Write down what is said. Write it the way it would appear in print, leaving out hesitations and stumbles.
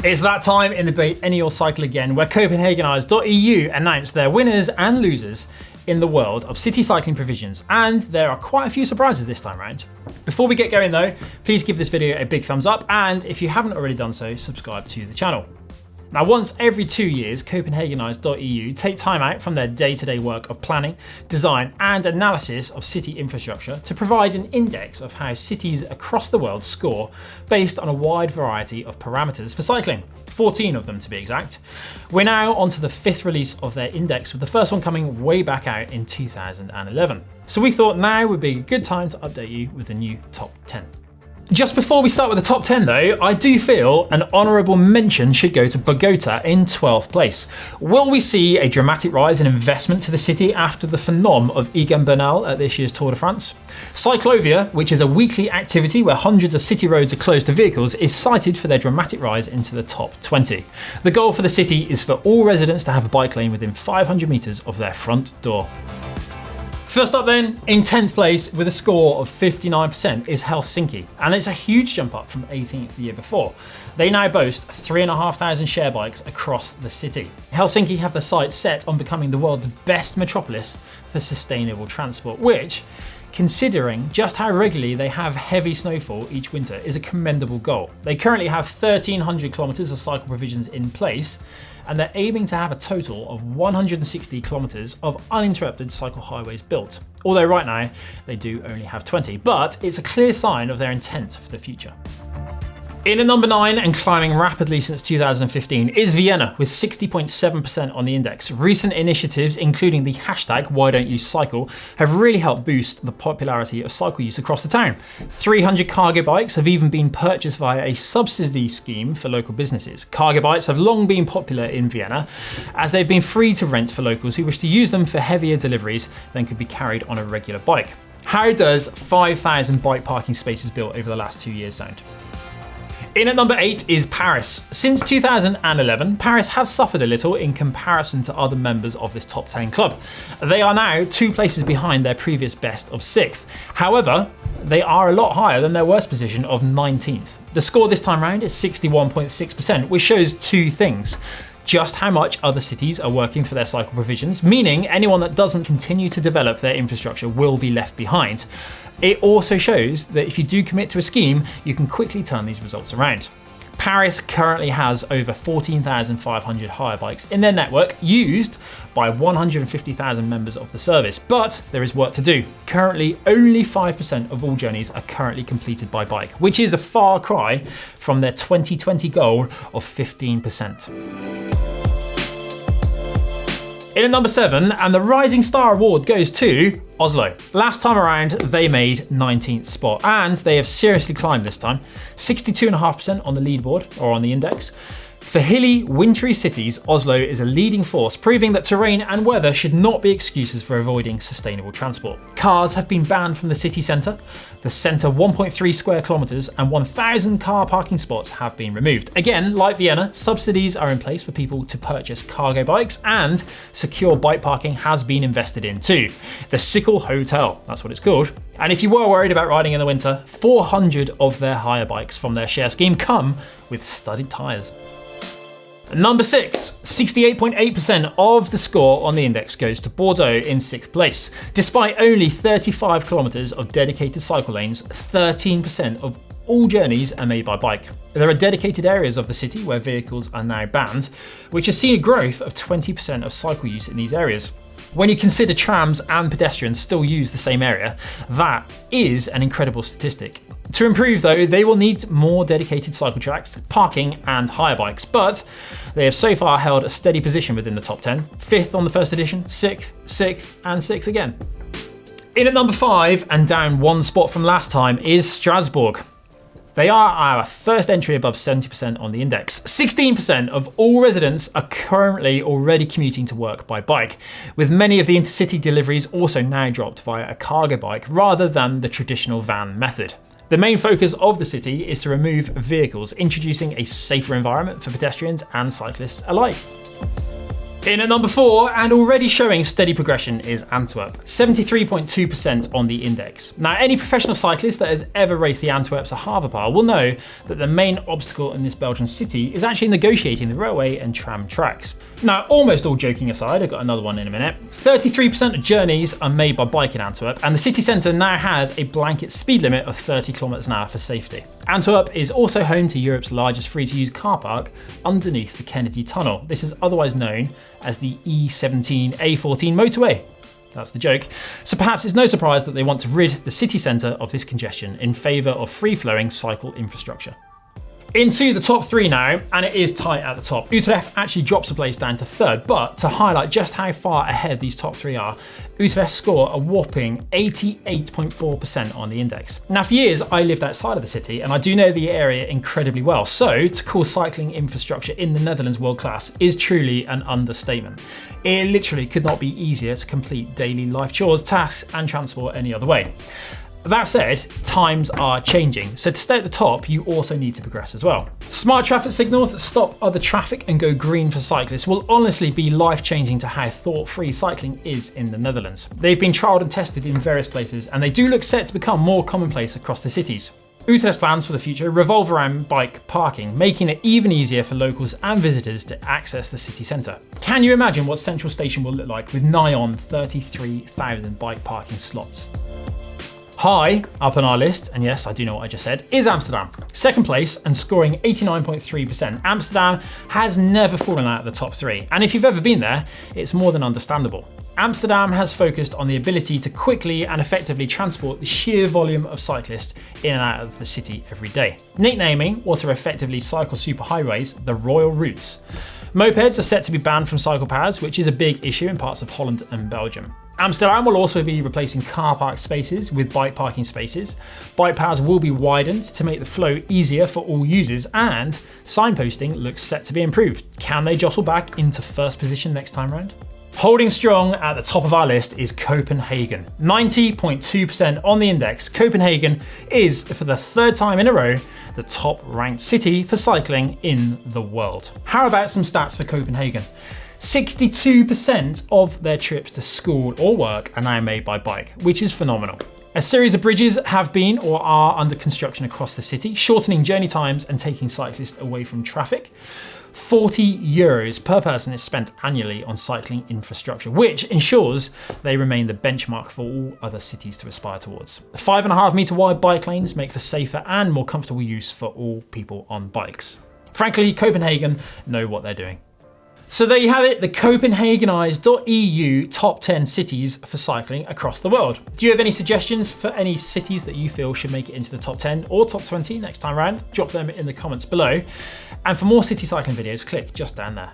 It's that time in the biennial cycle again, where Copenhagenize.eu announced their winners and losers in the world of city cycling provisions, and there are quite a few surprises this time round. Before we get going though, please give this video a big thumbs up, and if you haven't already done so, subscribe to the channel. Now, once every 2 years, Copenhagenize.eu take time out from their day-to-day work of planning, design and analysis of city infrastructure to provide an index of how cities across the world score based on a wide variety of parameters for cycling, 14 of them to be exact. We're now on to the 5th release of their index, with the first one coming way back out in 2011. So we thought now would be a good time to update you with the new top 10. Just before we start with the top 10 though, I do feel an honourable mention should go to Bogota in 12th place. Will we see a dramatic rise in investment to the city after the phenom of Egan Bernal at this year's Tour de France? Cyclovia, which is a weekly activity where hundreds of city roads are closed to vehicles, is cited for their dramatic rise into the top 20. The goal for the city is for all residents to have a bike lane within 500 metres of their front door. First up then, in 10th place with a score of 59% is Helsinki, and it's a huge jump up from 18th the year before. They now boast 3,500 share bikes across the city. Helsinki have their sights set on becoming the world's best metropolis for sustainable transport, which, considering just how regularly they have heavy snowfall each winter, is a commendable goal. They currently have 1,300 kilometres of cycle provisions in place, and they're aiming to have a total of 160 kilometres of uninterrupted cycle highways built. Although right now they do only have 20, but it's a clear sign of their intent for the future. In at number 9 and climbing rapidly since 2015 is Vienna with 60.7% on the index. Recent initiatives, including the hashtag #WhyDon'tYouCycle, have really helped boost the popularity of cycle use across the town. 300 cargo bikes have even been purchased via a subsidy scheme for local businesses. Cargo bikes have long been popular in Vienna, as they've been free to rent for locals who wish to use them for heavier deliveries than could be carried on a regular bike. How does 5,000 bike parking spaces built over the last 2 years sound? In at number 8 is Paris. Since 2011, Paris has suffered a little in comparison to other members of this top 10 club. They are now 2 places behind their previous best of 6th. However, they are a lot higher than their worst position of 19th. The score this time round is 61.6%, which shows 2 things. Just how much other cities are working for their cycle provisions, meaning anyone that doesn't continue to develop their infrastructure will be left behind. It also shows that if you do commit to a scheme, you can quickly turn these results around. Paris currently has over 14,500 hire bikes in their network, used by 150,000 members of the service, but there is work to do. Currently, only 5% of all journeys are currently completed by bike, which is a far cry from their 2020 goal of 15%. In at number 7, and the Rising Star Award goes to Oslo. Last time around, they made 19th spot, and they have seriously climbed this time. 62.5% on the leaderboard, or on the index. For hilly, wintry cities, Oslo is a leading force, proving that terrain and weather should not be excuses for avoiding sustainable transport. Cars have been banned from the city centre. The centre 1.3 square kilometres and 1,000 car parking spots have been removed. Again, like Vienna, subsidies are in place for people to purchase cargo bikes, and secure bike parking has been invested in too. The Cycle Hotel, that's what it's called. And if you were worried about riding in the winter, 400 of their hire bikes from their share scheme come with studded tyres. Number 6, 68.8% of the score on the index goes to Bordeaux in 6th place. Despite only 35 kilometres of dedicated cycle lanes, 13% of all journeys are made by bike. There are dedicated areas of the city where vehicles are now banned, which has seen a growth of 20% of cycle use in these areas. When you consider trams and pedestrians still use the same area, that is an incredible statistic. To improve though, they will need more dedicated cycle tracks, parking and hire bikes, but they have so far held a steady position within the top 10, 5th on the first edition, 6th, 6th and 6th again. In at number 5 and down 1 spot from last time is Strasbourg. They are our first entry above 70% on the index. 16% of all residents are currently already commuting to work by bike, with many of the intercity deliveries also now dropped via a cargo bike rather than the traditional van method. The main focus of the city is to remove vehicles, introducing a safer environment for pedestrians and cyclists alike. In at number 4, and already showing steady progression, is Antwerp, 73.2% on the index. Now, any professional cyclist that has ever raced the Antwerp Sahara will know that the main obstacle in this Belgian city is actually negotiating the railway and tram tracks. Now, almost all joking aside, I've got another one in a minute, 33% of journeys are made by bike in Antwerp, and the city centre now has a blanket speed limit of 30 km/h for safety. Antwerp is also home to Europe's largest free-to-use car park underneath the Kennedy Tunnel. This is otherwise known as the E17-A14 motorway. That's the joke. So perhaps it's no surprise that they want to rid the city centre of this congestion in favour of free-flowing cycle infrastructure. Into the top 3 now, and it is tight at the top. Utrecht actually drops a place down to 3rd, but to highlight just how far ahead these top 3 are, Utrecht score a whopping 88.4% on the index. Now, for years, I lived outside of the city, and I do know the area incredibly well, so to call cycling infrastructure in the Netherlands world class is truly an understatement. It literally could not be easier to complete daily life chores, tasks, and transport any other way. That said, times are changing, so to stay at the top, you also need to progress as well. Smart traffic signals that stop other traffic and go green for cyclists will honestly be life-changing to how thought-free cycling is in the Netherlands. They've been trialled and tested in various places, and they do look set to become more commonplace across the cities. Utrecht's plans for the future revolve around bike parking, making it even easier for locals and visitors to access the city centre. Can you imagine what Central Station will look like with nigh on 33,000 bike parking slots? High up on our list, and yes, I do know what I just said, is Amsterdam. 2nd place and scoring 89.3%. Amsterdam has never fallen out of the top 3, and if you've ever been there, it's more than understandable. Amsterdam has focused on the ability to quickly and effectively transport the sheer volume of cyclists in and out of the city every day, nicknaming what are effectively cycle superhighways the Royal Routes. Mopeds are set to be banned from cycle paths, which is a big issue in parts of Holland and Belgium. Amsterdam will also be replacing car park spaces with bike parking spaces. Bike paths will be widened to make the flow easier for all users, and signposting looks set to be improved. Can they jostle back into 1st position next time round? Holding strong at the top of our list is Copenhagen. 90.2% on the index. Copenhagen is, for the 3rd time in a row, the top ranked city for cycling in the world. How about some stats for Copenhagen? 62% of their trips to school or work are now made by bike, which is phenomenal. A series of bridges have been or are under construction across the city, shortening journey times and taking cyclists away from traffic. €40 per person is spent annually on cycling infrastructure, which ensures they remain the benchmark for all other cities to aspire towards. 5.5 metre wide bike lanes make for safer and more comfortable use for all people on bikes. Frankly, Copenhagen know what they're doing. So there you have it, the Copenhagenize.eu top 10 cities for cycling across the world. Do you have any suggestions for any cities that you feel should make it into the top 10 or top 20 next time round? Drop them in the comments below. And for more city cycling videos, click just down there.